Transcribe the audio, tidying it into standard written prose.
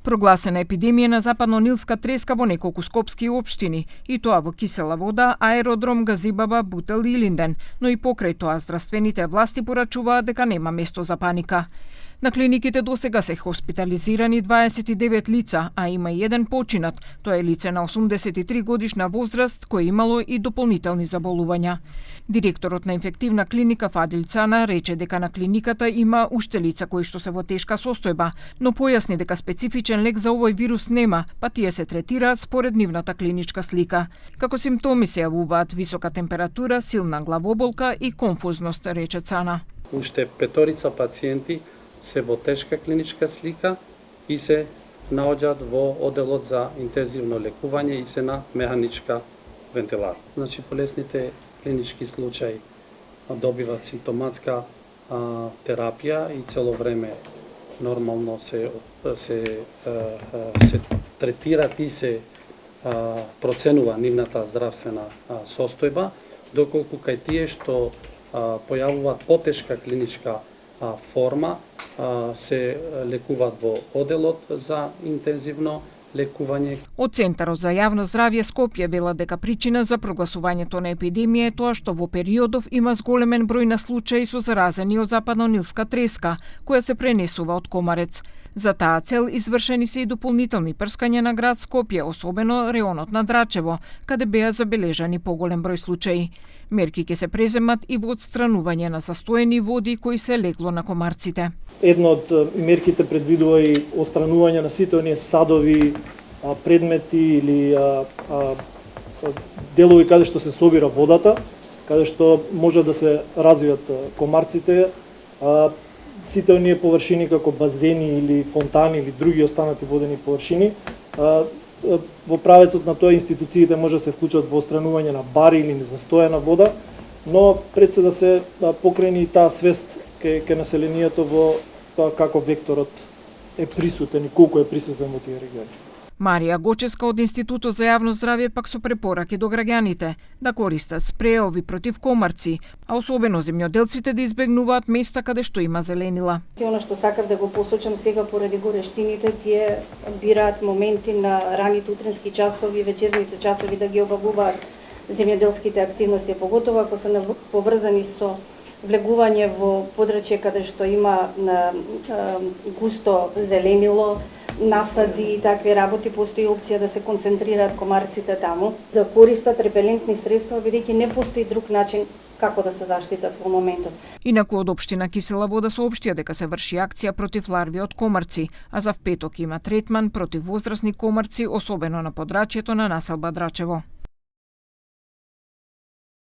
Прогласена епидемија на западно-нилска треска во неколку скопски општини, и тоа во Кисела Вода, Аеродром, Газибаба, Бутел и Илинден, но и покрај тоа здравствените власти порачуваат дека нема место за паника. На клиниките досега се хоспитализирани 29 лица, а има и еден починат. Тоа е лице на 83 годишна возраст кој имало и дополнителни заболувања. Директорот на инфективна клиника Фадил Цана рече дека на клиниката има уште лица кои што се во тешка состојба, но појасни дека специфичен лек за овој вирус нема, па тие се третираат според нивната клиничка слика. Како симптоми се јавуваат висока температура, силна главоболка и конфузност, рече Цана. Уште 5 пациенти се во тешка клиничка слика и се наоѓаат во оделот за интензивно лекување и се на механичка вентилација. Значи, болесните клинички случаи добиваат симптоматска терапија и цело време нормално се третираат и се проценува нивната здравствена состојба, доколку кај тие што појавуваат потешка клиничка форма се лекуваат во оделот за интензивно лекување. Од Центарот за јавно здравје Скопје велат дека причина за прогласувањето на епидемија е тоа што во периодов има зголемен број на случаи со заразени од западно-нилска треска, која се пренесува од комарец. За таа цел извршени се и дополнителни прскања на град Скопје, особено реонот на Драчево, каде беа забележани поголем број случаи. Мерки ќе се преземат и во отстранување на застоени води кои се легло на комарците. Една од мерките предвидува и отстранување на сите оние садови, предмети или делови каде што се собира водата, каде што може да се развијат комарците. Сите оние површини како базени или фонтани или други останати водени површини. Во правецот на тоа институциите може да се вклучат во отстранување на бари или незастоена вода, но пред се да се покрени таа свест кај населението во тоа како векторот е присутен и колку е присутен во тие региони. Марија Гочевска од Институтот за јавно здравје пак со препораки до граѓаните да користат спреови против комарци, а особено земјоделците да избегнуваат места каде што има зеленила. Она што сакав да го посочам сега поради горештините, тие бираат моменти на раните утренски часови, вечерните часови да ги обавуваат земјоделските активности, поготово ако се поврзани со влегување во подрачје каде што има густо зеленило, насади и такви работи, постои опција да се концентрираат комарците таму, да користат репелентни средства, бидејќи не постои друг начин како да се заштитат во моментот. Инаку од општина Кисела Вода соопштија дека се врши акција против ларви од комарци, а за впеток има третман против возрасни комарци, особено на подрачјето на населба Драчево.